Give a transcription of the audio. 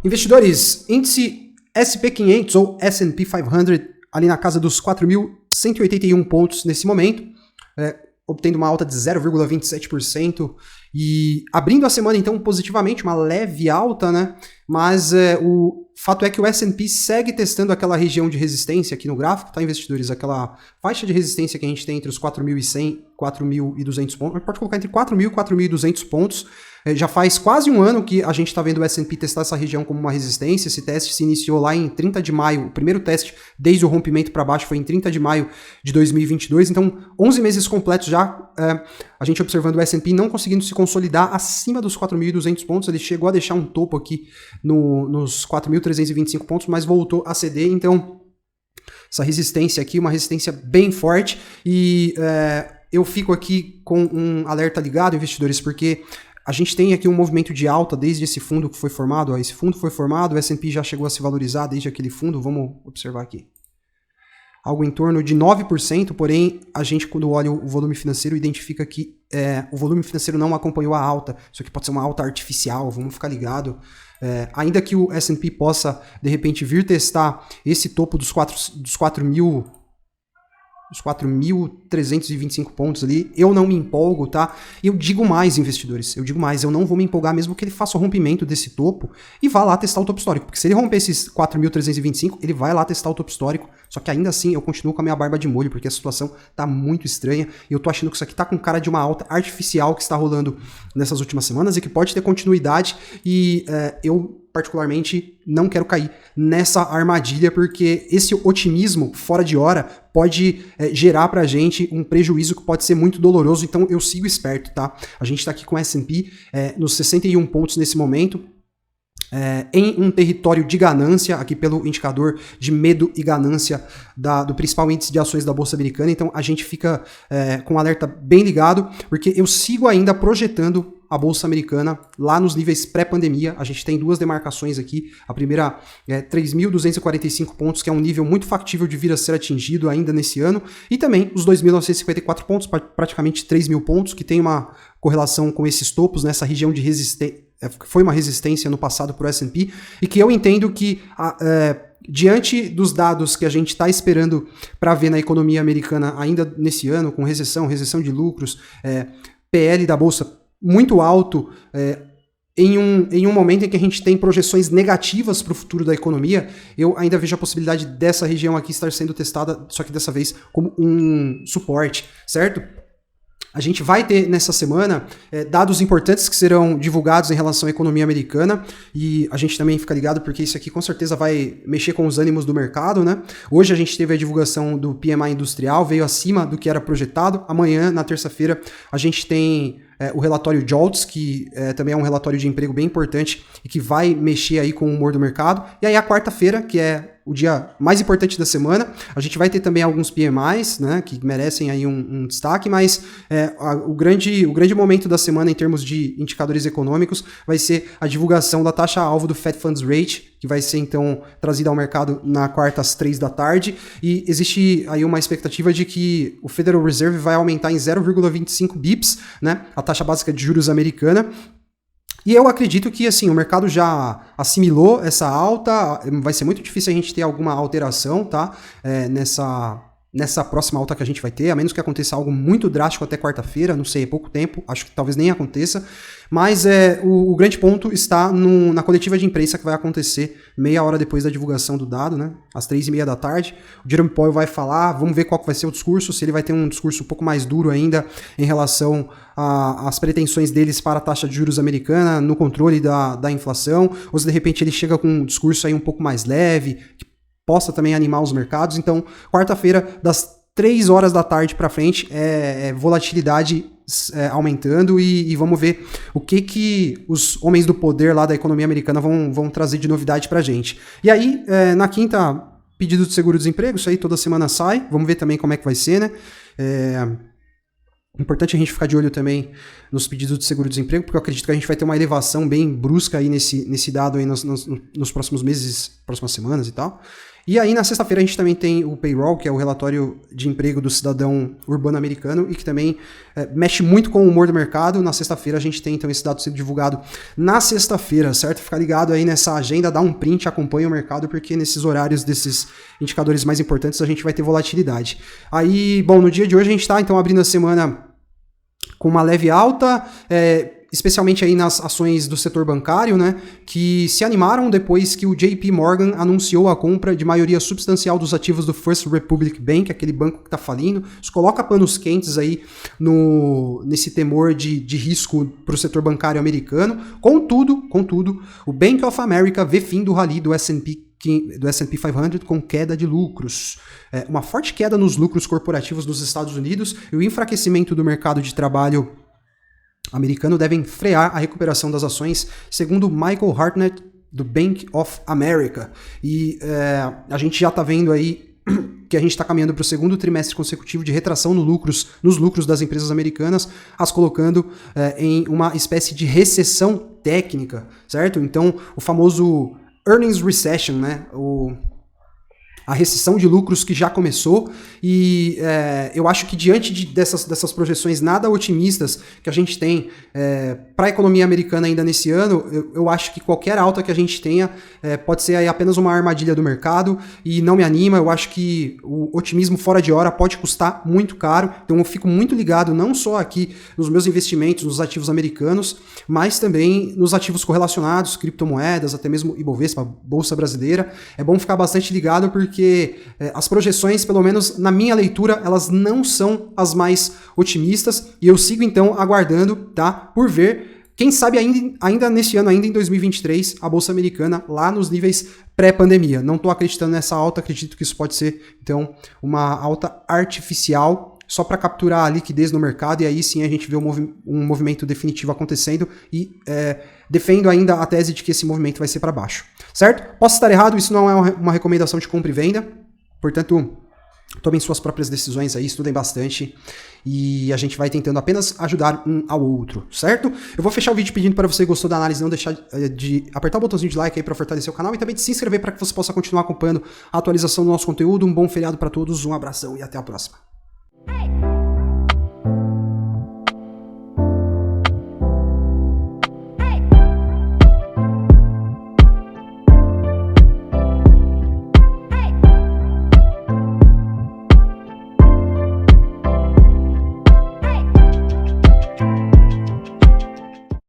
Investidores, índice SP500 ou S&P 500 ali na casa dos 4.181 pontos nesse momento, obtendo uma alta de 0,27% e abrindo a semana então positivamente, uma leve alta, né? Mas o fato é que o S&P segue testando aquela região de resistência aqui no gráfico, tá, investidores? Aquela faixa de resistência que a gente tem entre os 4.100 e 4.200 pontos, pode colocar entre 4.000 e 4.200 pontos. Já faz quase um ano que a gente está vendo o S&P testar essa região como uma resistência. Esse teste se iniciou lá em 30 de maio. O primeiro teste, desde o rompimento para baixo, foi em 30 de maio de 2022. Então, 11 meses completos já, a gente observando o S&P não conseguindo se consolidar acima dos 4.200 pontos. Ele chegou a deixar um topo aqui nos 4.325 pontos, mas voltou a ceder. Então, essa resistência aqui, uma resistência bem forte. E eu fico aqui com um alerta ligado, investidores, porque a gente tem aqui um movimento de alta desde esse fundo que foi formado. Esse fundo foi formado, o S&P já chegou a se valorizar desde aquele fundo. Vamos observar aqui. Algo em torno de 9%, porém, a gente, quando olha o volume financeiro, identifica que o volume financeiro não acompanhou a alta. Isso aqui pode ser uma alta artificial, vamos ficar ligado. Ainda que o S&P possa, de repente, vir testar esse topo dos 4.325 pontos ali, eu não me empolgo, tá? Eu digo mais, investidores, eu não vou me empolgar mesmo que ele faça o rompimento desse topo e vá lá testar o topo histórico, porque se ele romper esses 4.325, ele vai lá testar o topo histórico, só que ainda assim eu continuo com a minha barba de molho, porque a situação tá muito estranha e eu tô achando que isso aqui tá com cara de uma alta artificial que está rolando nessas últimas semanas e que pode ter continuidade e eu particularmente não quero cair nessa armadilha, porque esse otimismo fora de hora pode gerar pra gente um prejuízo que pode ser muito doloroso, então eu sigo esperto, tá? A gente tá aqui com o S&P nos 61 pontos nesse momento, em um território de ganância, aqui pelo indicador de medo e ganância do principal índice de ações da Bolsa Americana, então a gente fica com um alerta bem ligado, porque eu sigo ainda projetando a Bolsa Americana lá nos níveis pré-pandemia. A gente tem duas demarcações aqui. A primeira é 3.245 pontos, que é um nível muito factível de vir a ser atingido ainda nesse ano. E também os 2.954 pontos, praticamente 3.000 pontos, que tem uma correlação com esses topos nessa região de resistência. Foi uma resistência no passado para o S&P. E que eu entendo que diante dos dados que a gente está esperando para ver na economia americana ainda nesse ano, com recessão de lucros, PL da Bolsa muito alto, em um momento em que a gente tem projeções negativas para o futuro da economia, eu ainda vejo a possibilidade dessa região aqui estar sendo testada, só que dessa vez como um suporte, certo? A gente vai ter nessa semana dados importantes que serão divulgados em relação à economia americana e a gente também fica ligado porque isso aqui com certeza vai mexer com os ânimos do mercado, né? Hoje a gente teve a divulgação do PMI industrial, veio acima do que era projetado. Amanhã, na terça-feira, a gente tem o relatório JOLTS, que também é um relatório de emprego bem importante e que vai mexer aí com o humor do mercado. E aí a quarta-feira, que é o dia mais importante da semana, a gente vai ter também alguns PMIs, né, que merecem aí um destaque, mas o grande momento da semana em termos de indicadores econômicos vai ser a divulgação da taxa-alvo do Fed Funds Rate, que vai ser então trazida ao mercado na quarta às 3 da tarde, e existe aí uma expectativa de que o Federal Reserve vai aumentar em 0,25 bips, né, a taxa básica de juros americana. E eu acredito que assim, o mercado já assimilou essa alta, vai ser muito difícil a gente ter alguma alteração, tá? Nessa próxima alta que a gente vai ter, a menos que aconteça algo muito drástico até quarta-feira, não sei, é pouco tempo, acho que talvez nem aconteça, mas o grande ponto está na coletiva de imprensa que vai acontecer meia hora depois da divulgação do dado, né, às 3h30 da tarde, o Jerome Powell vai falar, vamos ver qual que vai ser o discurso, se ele vai ter um discurso um pouco mais duro ainda em relação às pretensões deles para a taxa de juros americana no controle da inflação, ou se de repente ele chega com um discurso aí um pouco mais leve, que possa também animar os mercados. Então, quarta-feira, das 3 horas da tarde para frente, volatilidade aumentando e vamos ver o que os homens do poder lá da economia americana vão trazer de novidade pra gente. E aí, na quinta, pedido de seguro-desemprego, isso aí toda semana sai, vamos ver também como é que vai ser, né? Importante a gente ficar de olho também nos pedidos de seguro-desemprego, porque eu acredito que a gente vai ter uma elevação bem brusca aí nesse dado aí nos próximos meses, próximas semanas e tal. E aí, na sexta-feira, a gente também tem o payroll, que é o relatório de emprego do cidadão urbano americano, e que também mexe muito com o humor do mercado. Na sexta-feira, a gente tem, então, esse dado sendo divulgado na sexta-feira, certo? Fica ligado aí nessa agenda, dá um print, acompanha o mercado, porque nesses horários desses indicadores mais importantes, a gente vai ter volatilidade. Aí, bom, no dia de hoje, a gente está, então, abrindo a semana com uma leve alta, especialmente aí nas ações do setor bancário, né, que se animaram depois que o JP Morgan anunciou a compra de maioria substancial dos ativos do First Republic Bank, aquele banco que está falindo. Isso coloca panos quentes aí nesse temor de risco para o setor bancário americano. Contudo, o Bank of America vê fim do rally do S&P 500 com queda de lucros. Uma forte queda nos lucros corporativos dos Estados Unidos e o enfraquecimento do mercado de trabalho americano devem frear a recuperação das ações, segundo Michael Hartnett, do Bank of America. E a gente já está vendo aí que a gente está caminhando para o segundo trimestre consecutivo de retração nos lucros das empresas americanas, as colocando em uma espécie de recessão técnica, certo? Então, o famoso earnings recession, né? A recessão de lucros que já começou, e eu acho que diante dessas projeções nada otimistas que a gente tem para a economia americana ainda nesse ano, eu acho que qualquer alta que a gente tenha pode ser aí apenas uma armadilha do mercado, e não me anima. Eu acho que o otimismo fora de hora pode custar muito caro, então eu fico muito ligado não só aqui nos meus investimentos, nos ativos americanos, mas também nos ativos correlacionados, criptomoedas, até mesmo Ibovespa, Bolsa Brasileira. É bom ficar bastante ligado porque as projeções, pelo menos na minha leitura, elas não são as mais otimistas, e eu sigo então aguardando, tá, por ver, quem sabe ainda nesse ano, ainda em 2023, a Bolsa Americana lá nos níveis pré-pandemia. Não estou acreditando nessa alta, acredito que isso pode ser, então, uma alta artificial, só para capturar a liquidez no mercado, e aí sim a gente vê um movimento definitivo acontecendo, e defendo ainda a tese de que esse movimento vai ser para baixo, certo? Posso estar errado, isso não é uma recomendação de compra e venda, portanto, tomem suas próprias decisões aí, estudem bastante, e a gente vai tentando apenas ajudar um ao outro, certo? Eu vou fechar o vídeo pedindo para você que gostou da análise, não deixar de apertar o botãozinho de like aí para fortalecer o canal, e também de se inscrever para que você possa continuar acompanhando a atualização do nosso conteúdo. Um bom feriado para todos, um abração e até a próxima.